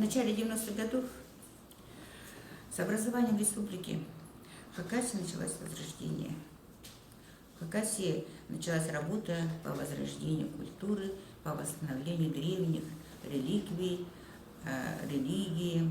начале 90-х годов с образованием республики в Хакасии началось возрождение. В Хакасии началась работа по возрождению культуры, по восстановлению древних реликвий, религии,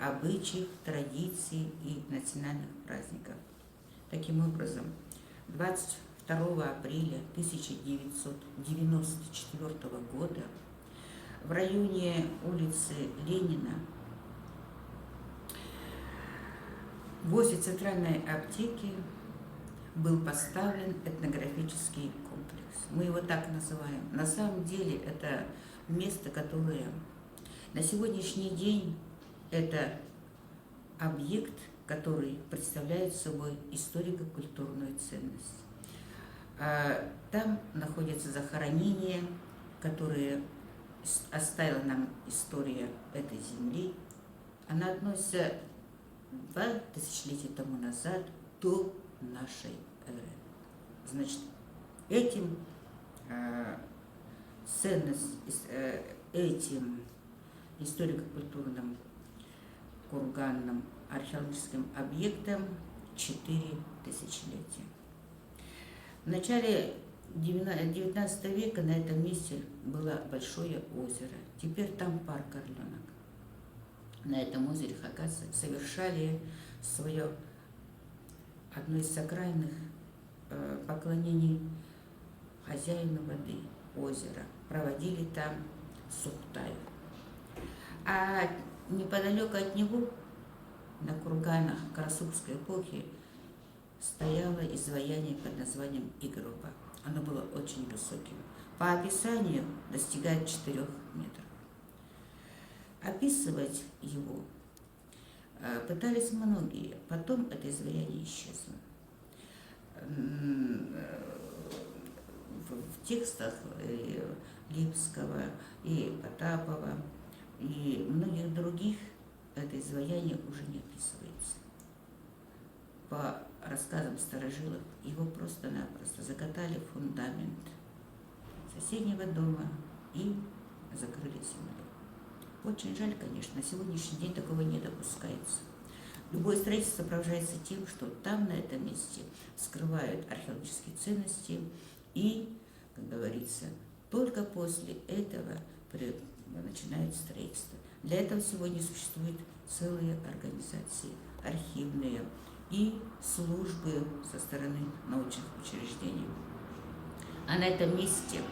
обычаев, традиций и национальных праздников. Таким образом, 22 апреля 1994 года в районе улицы Ленина возле центральной аптеки был поставлен этнографический комплекс. Мы его так называем. На самом деле это место, которое на сегодняшний день это объект, который представляет собой историко-культурную ценность. Там находятся захоронения, которые оставила нам история этой земли. Она относится 2 тысячелетия тому назад до нашей эры. Значит, этим этим историко-культурным курганным археологическим объектом 4 тысячелетия. В начале 19 века на этом месте было большое озеро. Теперь там парк Орленок. На этом озере хакасцы совершали свое одно из сакральных поклонений хозяину воды, озера. Проводили там сухтаю. А неподалеку от него, на курганах Карасукской эпохи, стояло изваяние под названием Игроба. Оно было очень высоким. По описанию достигает 4 метров. Описывать его пытались многие. Потом это изваяние исчезло. В текстах Липского и Потапова и многих других это изваяние уже не описывается. По рассказам старожилов, его просто-напросто закатали в фундамент соседнего дома и закрыли землей. Очень жаль, конечно, на сегодняшний день такого не допускается. Любое строительство сопровождается тем, что там, на этом месте, скрывают археологические ценности и, как говорится, только после этого начинают строительство. Для этого сегодня существуют целые организации, архивные и службы со стороны научных учреждений. А на этом месте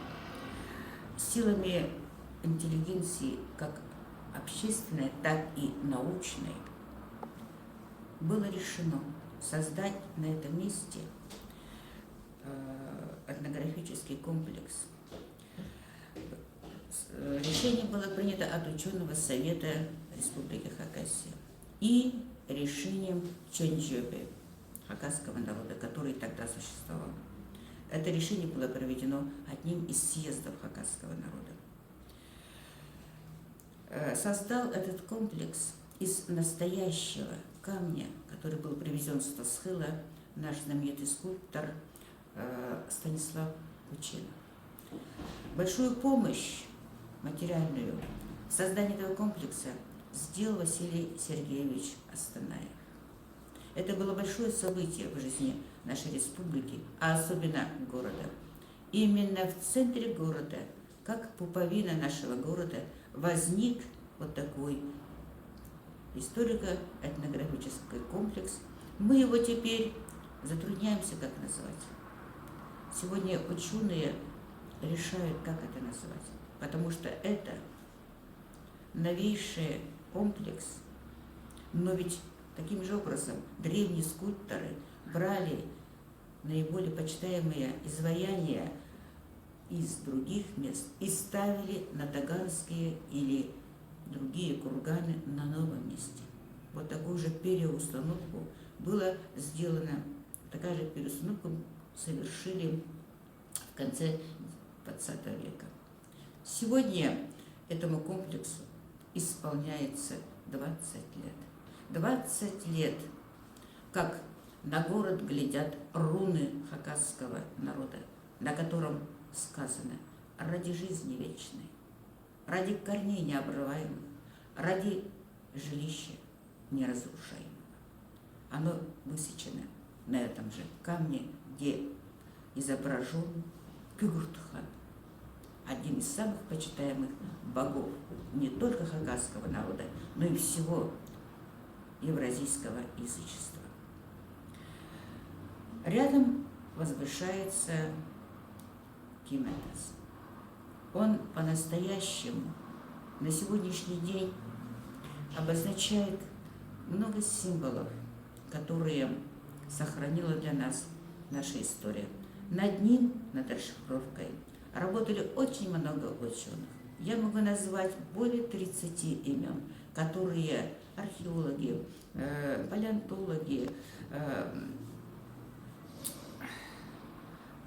силами интеллигенции, как общественной, так и научной, было решено создать на этом месте этнографический комплекс. Решение было принято от ученого совета Республики Хакасия и решением Чонджобе, хакасского народа, который тогда существовал. Это решение было проведено одним из съездов хакасского народа. Создал этот комплекс из настоящего камня, который был привезен с Тасхыла, наш знаменитый скульптор Станислав Кучинов. Большую помощь материальную в создании этого комплекса сделал Василий Сергеевич Астанаев. Это было большое событие в жизни нашей республики, а особенно города. Именно в центре города, как пуповина нашего города, возник вот такой историко-этнографический комплекс. Мы его теперь затрудняемся, как назвать. Сегодня ученые решают, как это назвать, потому что это новейший комплекс, но ведь таким же образом древние скульпторы брали наиболее почитаемые изваяния из других мест и ставили на таганские или другие курганы на новом месте. Вот такую же переустановку было сделано, такая же переустановку совершили в конце 20 века. Сегодня этому комплексу исполняется 20 лет. 20 лет, как на город глядят руны хакасского народа, на котором сказано: ради жизни вечной, ради корней необрываемых, ради жилища неразрушаемого. Оно высечено на этом же камне, где изображен Кюгурт-хан, один из самых почитаемых богов не только хакасского народа, но и всего евразийского язычества. Рядом возвышается Киметас. Он по-настоящему на сегодняшний день обозначает много символов, которые сохранила для нас наша история. Над ним, над расшифровкой, работали очень много ученых. Я могу назвать более 30 имен, которые археологи, палеонтологи,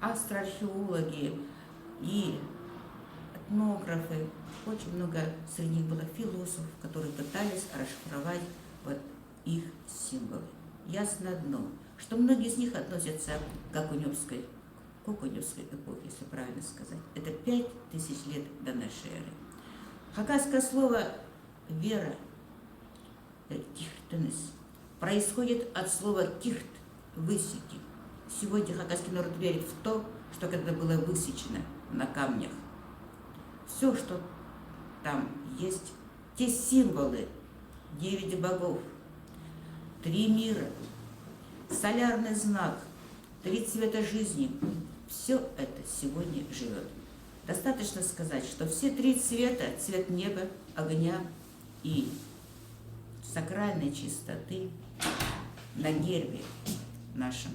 астроархеологи и этнографы, очень много среди них было философов, которые пытались расшифровать вот их символы. Ясно одно, что многие из них относятся к окуневской эпохе, если правильно сказать. Это 5000 лет до нашей эры. Хакасское слово «вера», «кихтенес», происходит от слова «кихт» – «высеки». Сегодня хакасский народ верит в то, что когда было высечено на камнях, все, что там есть, те символы 9 богов, 3 мира, солярный знак, 3 цвета жизни, все это сегодня живет. Достаточно сказать, что все 3 цвета, цвет неба, огня и сакральной чистоты на гербе нашем,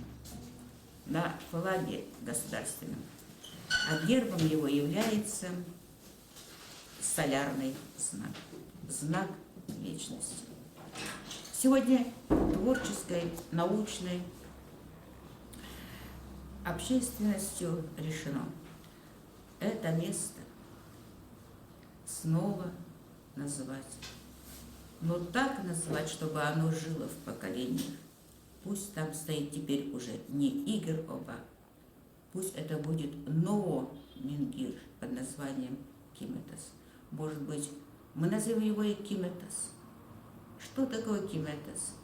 на флаге государственном. А гербом его является солярный знак, знак вечности. Сегодня творческой, научной общественностью решено это место снова называть. Но так назвать, чтобы оно жило в поколениях. Пусть там стоит теперь уже не Игер-оба, пусть это будет Ноо-Мингир под названием Киметас. Может быть, мы назовем его и Киметас. Что такое Киметас?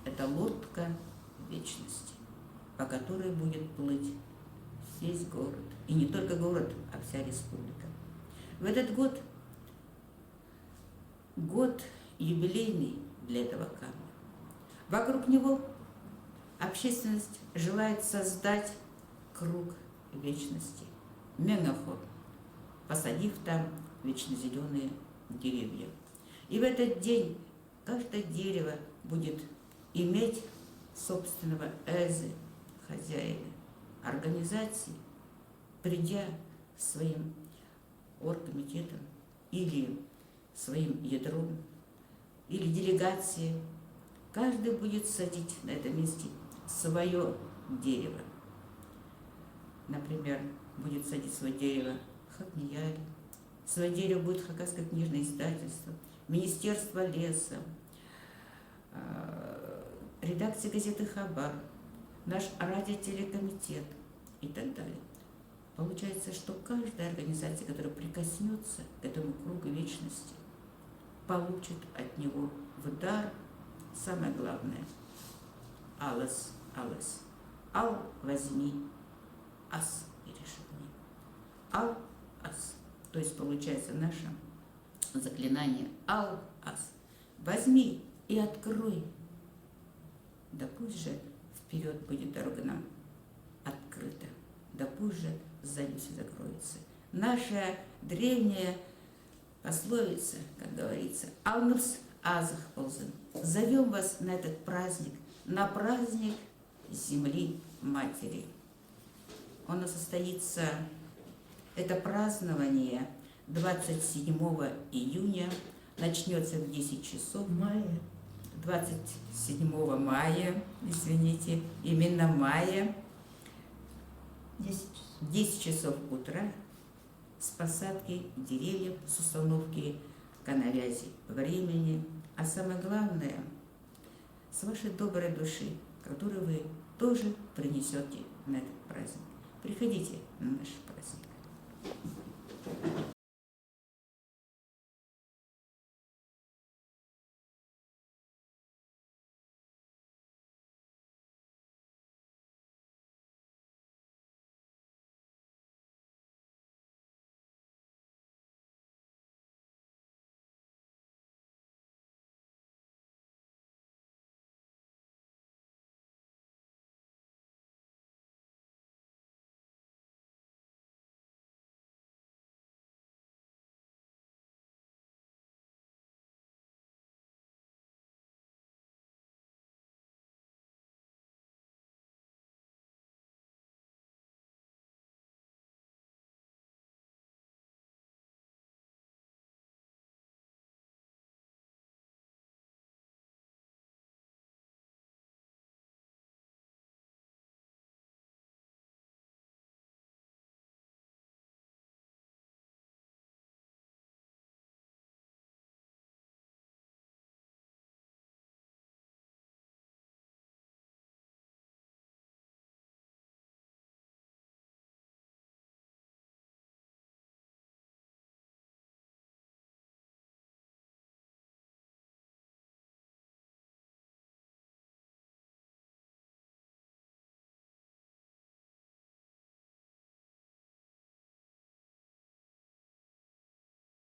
Это лодка вечности, по которой будет плыть весь город. И не только город, а вся республика. В этот год юбилейный для этого камня. Вокруг него общественность желает создать круг вечности, мегафон, посадив там вечно зеленые деревья. И в этот день каждое дерево будет иметь собственного эзы, хозяина, организации, придя своим оргкомитетом или своим ядром, или делегацией, каждый будет садить на этом месте свое дерево. Например, будет садить свое дерево Хакнияли, свое дерево будет Хакасское книжное издательство, Министерство леса, редакция газеты «Хабар», наш радиотелекомитет и так далее. Получается, что каждая организация, которая прикоснется к этому кругу вечности, получит от него в дар самое главное – алас, алас. Ал возьми, ас перешагни. Ал, ас. То есть получается наше заклинание ал, ас. Возьми и открой. Да пусть же вперед будет дорога нам открыта. Да пусть же сзади все закроется. Наша древняя пословица, как говорится, «Алнус азах ползен». Зовем вас на этот праздник, на праздник Земли Матери. Он состоится, это празднование 27 июня, начнется в 10 часов. Мая. 27 мая, извините, именно мая, 10 часов утра, с посадки деревьев, с установки канавязи времени, а самое главное, с вашей доброй души, которую вы тоже принесете на этот праздник. Приходите на наш праздник.